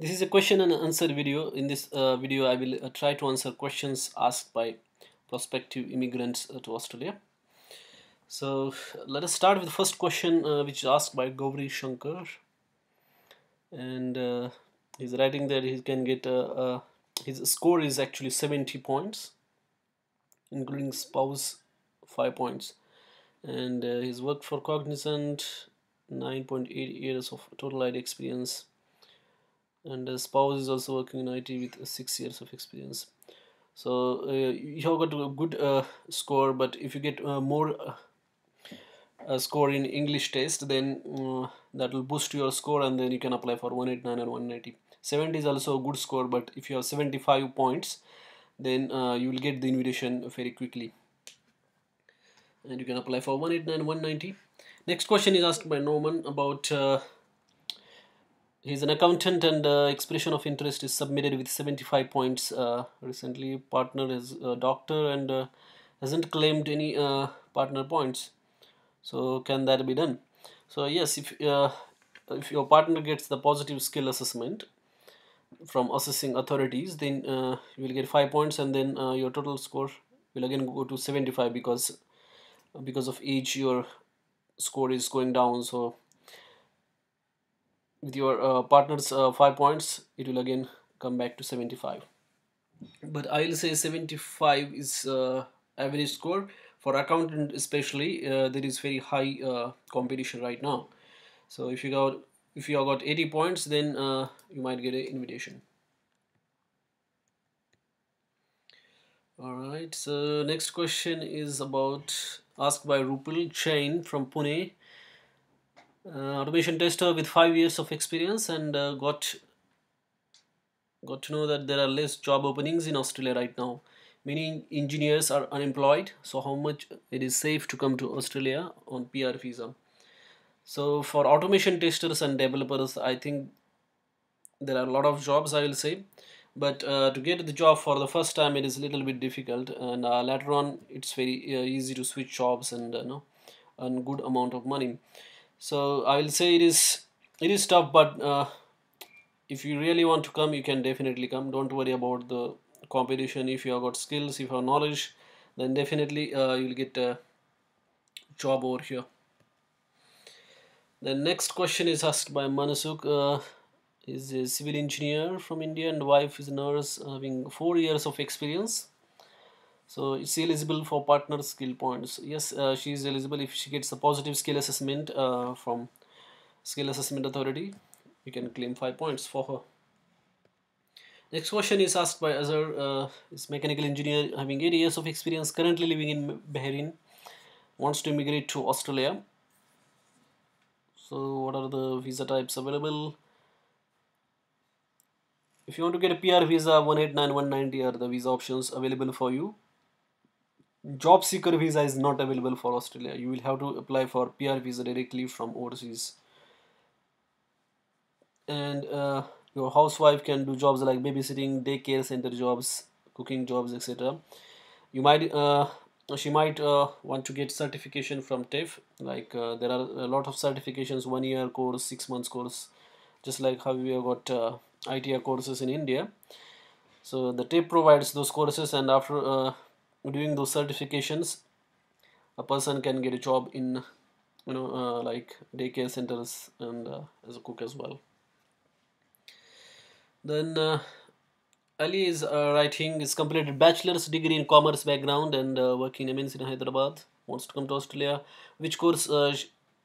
This is a question and answer video. In this video, I will try to answer questions asked by prospective immigrants to Australia. So let us start with the first question, which is asked by Gauri Shankar, and he's writing that he can get his score is actually 70 points, including spouse 5 points, and he's worked for Cognizant, 9.8 years of total IT experience, and spouse is also working in IT with 6 years of experience. So you have got a good score, but if you get more score in English test, then that will boost your score, and then you can apply for 189 and 190. 70 is also a good score, but if you have 75 points, then you will get the invitation very quickly, and you can apply for 189 190. Next question is asked by Norman about he's an accountant, and expression of interest is submitted with 75 points. Recently, partner is a doctor and hasn't claimed any partner points. So can that be done? So yes, if your partner gets the positive skill assessment from assessing authorities, then you will get 5 points, and then your total score will again go to 75, because of age your score is going down. So with your partner's 5 points, it will again come back to 75. But I will say 75 is average score for accountant, especially. There is very high competition right now. So if you have got 80 points, then you might get an invitation. All right. So next question is about asked by Rupal Chain from Pune. Automation tester with 5 years of experience, and got to know that there are less job openings in Australia right now. Many engineers are unemployed. So how much it is safe to come to Australia on PR visa? So for automation testers and developers, I think there are a lot of jobs, I will say, but to get the job for the first time, it is a little bit difficult, and later on it's very easy to switch jobs and no, earn good amount of money. So I will say it is tough, but if you really want to come, you can definitely come. Don't worry about the competition. If you have got skills, if you have knowledge, then definitely you'll get a job over here. The next question is asked by Manasuk. Is a civil engineer from India, and wife is a nurse, having 4 years of experience. So is she eligible for partner skill points? Yes, she is eligible if she gets a positive skill assessment from skill assessment authority. You can claim 5 points for her. Next question is asked by Azhar. Is mechanical engineer having 8 years of experience, currently living in Bahrain, wants to immigrate to Australia. So what are the visa types available? If you want to get a PR visa, 189 190 are the visa options available for you. Job seeker visa is not available for Australia. You will have to apply for PR visa directly from overseas. And your housewife can do jobs like babysitting, daycare center jobs, cooking jobs, etc. You might She might want to get certification from TAFE. Like there are a lot of certifications, 1 year course, 6 months course, just like how we have got ITR courses in India. So the TAFE provides those courses, and after doing those certifications, a person can get a job in like daycare centers, and as a cook as well. Then Ali is writing is completed bachelor's degree in commerce background, and working in MNC in Hyderabad. Wants to come to Australia. Which course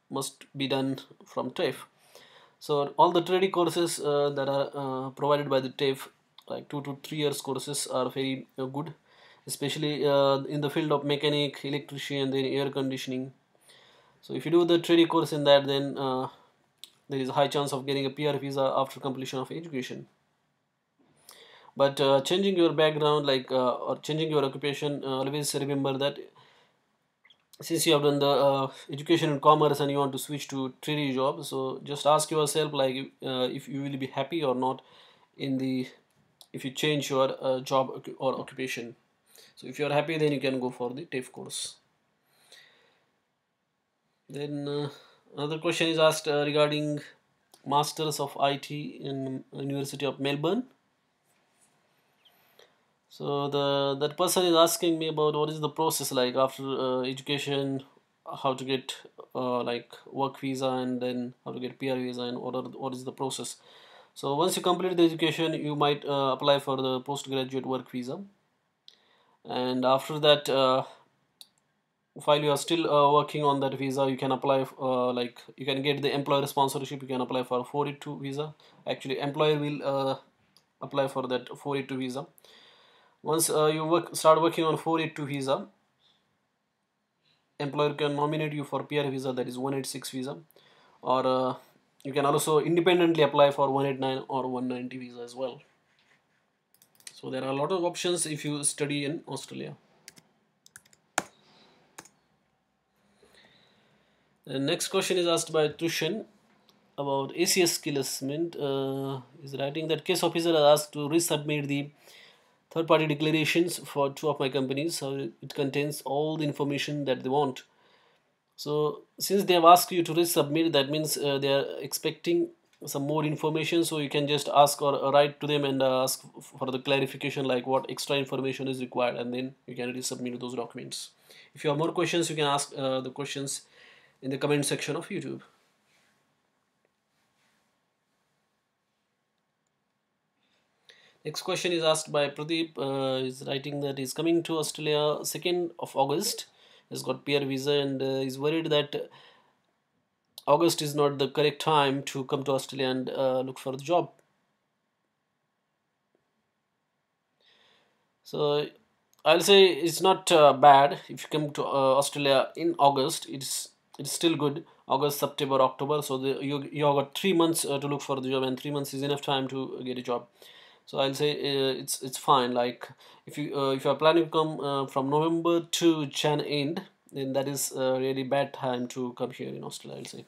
must be done from TAFE? So all the trading courses that are provided by the TAFE, like 2 to 3 years courses, are very good, especially in the field of mechanic, electrician, then air conditioning. So if you do the trading course in that, then there is a high chance of getting a PR visa after completion of education. But changing your background, like or changing your occupation, always remember that since you have done the education in commerce and you want to switch to trainee job, so just ask yourself, like if you will be happy or not in the if you change your job or occupation. So if you are happy, then you can go for the TAFE course. Then another question is asked regarding Masters of IT in University of Melbourne. So the that person is asking me about what is the process like after education, how to get like work visa, and then how to get PR visa, and what is the process. So once you complete the education, you might apply for the postgraduate work visa, and after that, while you are still working on that visa, you can apply like you can get the employer sponsorship. You can apply for 482 visa. Actually, employer will apply for that 482 visa. Once you start working on 482 visa, employer can nominate you for PR visa, that is 186 visa, or you can also independently apply for 189 or 190 visa as well. So there are a lot of options if you study in Australia. The next question is asked by Tushan about ACS skill assessment. Is writing that case officer are asked to resubmit the third party declarations for two of my companies, so it contains all the information that they want. So since they have asked you to resubmit, that means they are expecting some more information. So you can just ask or write to them and ask for the clarification, like what extra information is required, and then you can resubmit those documents. If you have more questions, you can ask the questions in the comment section of YouTube. Next question is asked by Pradeep. Is writing that he's coming to Australia 2nd of August. He's got PR visa and is worried that August is not the correct time to come to Australia and look for the job. So I'll say it's not bad if you come to Australia in August. It's still good. August, September, October. So you have got 3 months to look for the job, and 3 months is enough time to get a job. So I'll say it's fine. Like if you are planning to come from November to Jan end, then that is a really bad time to come here in Australia, I'll say.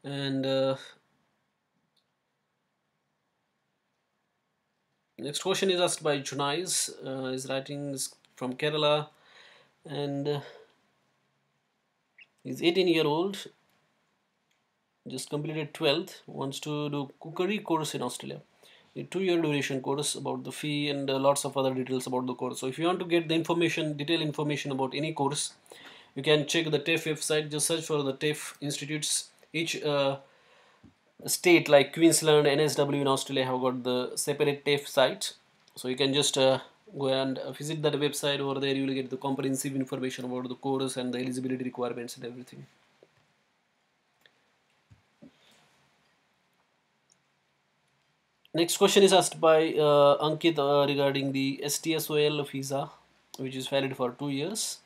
And next question is asked by Junais. His writing is from Kerala, and he's 18-year-old, just completed 12th, wants to do cookery course in Australia. A 2-year duration course. About the fee and lots of other details about the course. So if you want to get the information, detailed information about any course, you can check the TAFE website. Just search for the TAFE institutes. Each state like Queensland, NSW in Australia have got the separate TAFE site. So you can just go and visit that website. Over there you will get the comprehensive information about the course and the eligibility requirements and everything. Next question is asked by Ankit regarding the STSOL visa, which is valid for 2 years.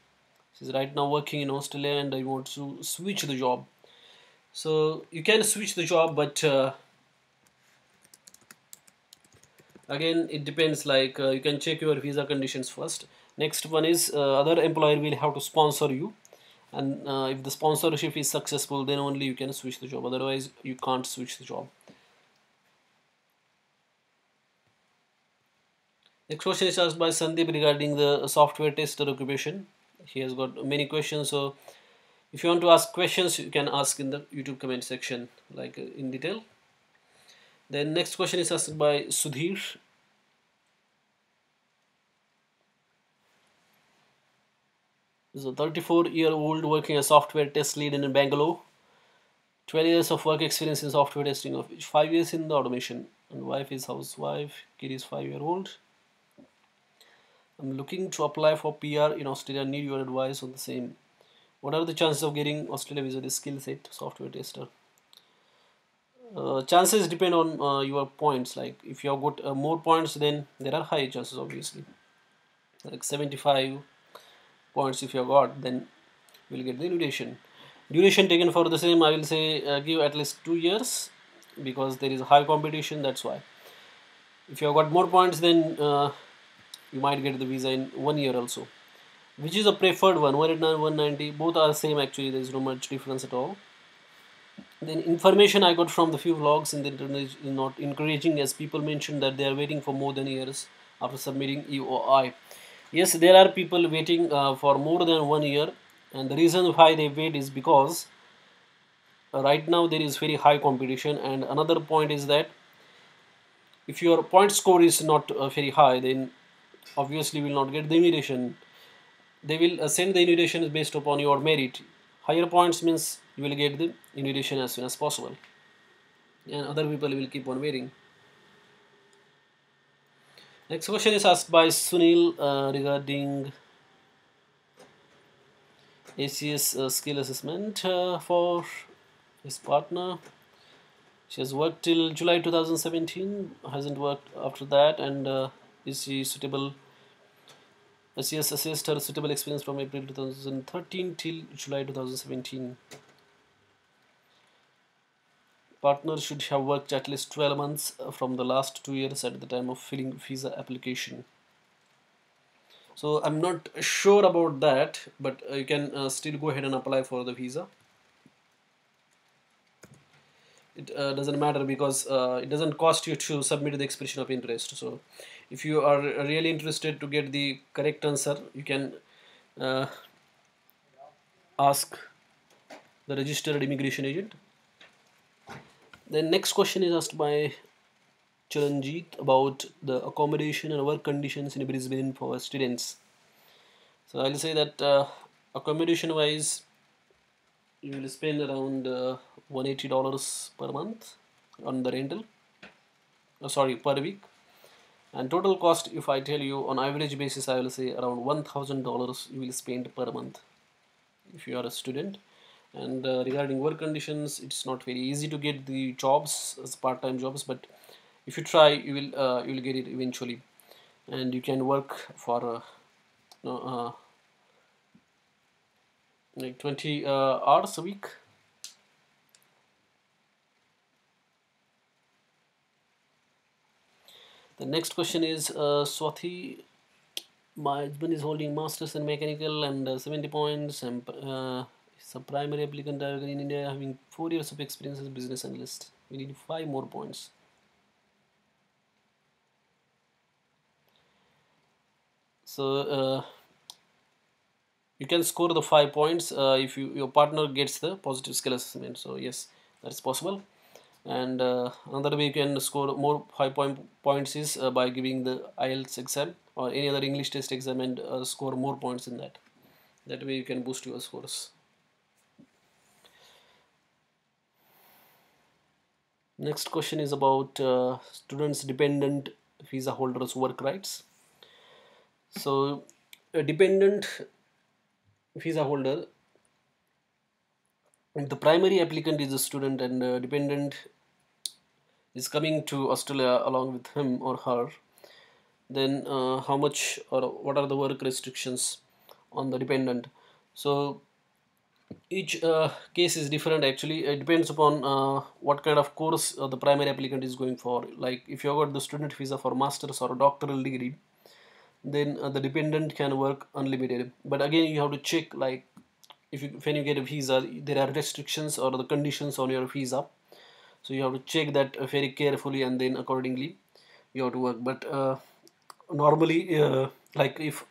He's right now working in Australia and I want to switch the job. So you can switch the job, but again it depends. Like you can check your visa conditions first. Next one is other employer will have to sponsor you, and if the sponsorship is successful, then only you can switch the job. Otherwise, you can't switch the job. Next question is asked by Sandeep regarding the software tester occupation. He has got many questions, so if you want to ask questions, you can ask in the YouTube comment section, like in detail. Then next question is asked by Sudhir. He's a 34-year-old working as software test lead in Bangalore. 12 years of work experience in software testing, of which 5 years in the automation. And wife is housewife, kid is 5-year-old. I'm looking to apply for PR in Australia. Need your advice on the same. What are the chances of getting Australia visa? This skill set, software tester. Chances depend on your points. Like if you have got more points, then there are high chances, obviously. Like 75 points if you have got, then you will get the invitation. Duration taken for the same, I will say give at least 2 years, because there is a high competition. That's why. If you have got more points, then you might get the visa in 1 year also. Which is a preferred one? 189, 190, both are the same actually. There is no much difference at all. Then information I got from the few vlogs in the internet is not encouraging, as people mentioned that they are waiting for more than years after submitting EOI. Yes, there are people waiting for more than 1 year, and the reason why they wait is because right now there is very high competition, and another point is that if your point score is not very high, then obviously you will not get the invitation. They will send the invitation based upon your merit. Higher points means you will get the invitation as soon as possible, and other people will keep on waiting. Next question is asked by Sunil regarding ACS skill assessment for his partner. She has worked till July 2017, hasn't worked after that, and is she suitable? She has assessed her suitable experience from April 2013 till July 2017. Partner should have worked at least 12 months from the last 2 years at the time of filling visa application. So I'm not sure about that, but you can still go ahead and apply for the visa. It doesn't matter because it doesn't cost you to submit the expression of interest. So if you are really interested to get the correct answer, you can uh, ask the registered immigration agent. The next question is asked by Charanjit about the accommodation and work conditions in Brisbane for students. So I'll say that accommodation wise, you will spend around $180 per month on the rental. Sorry, per week. And total cost, if I tell you on average basis, I will say around $1,000 you will spend per month if you are a student. And regarding work conditions, it's not very easy to get the jobs as part-time jobs, but if you try, you will get it eventually, and you can work for you know, like 20 hours a week. The next question is Swathi. My husband is holding masters in mechanical and 70 points, and he's a primary applicant in India, having 4 years of experience as a business analyst. We need 5 more points. So you can score the 5 points if your partner gets the positive skill assessment. So yes, that's possible. And another way you can score more points is by giving the IELTS exam or any other English test exam and score more points in that. That way you can boost your scores. Next question is about students dependent visa holders work rights. So a dependent visa holder, the primary applicant is a student and dependent is coming to Australia along with him or her, then how much or what are the work restrictions on the dependent? So each case is different actually. It depends upon what kind of course the primary applicant is going for. Like if you got the student visa for masters or a doctoral degree, then the dependent can work unlimited. But again, you have to check, like if you when you get a visa, there are restrictions or the conditions on your visa, so you have to check that very carefully, and then accordingly you have to work. But normally like if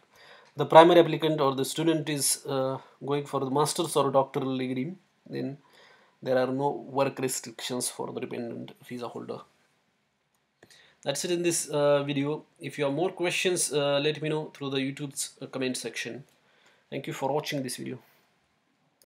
the primary applicant or the student is going for the master's or doctoral degree, then there are no work restrictions for the dependent visa holder. That's it in this video. If you have more questions, let me know through the YouTube's comment section. Thank you for watching this video.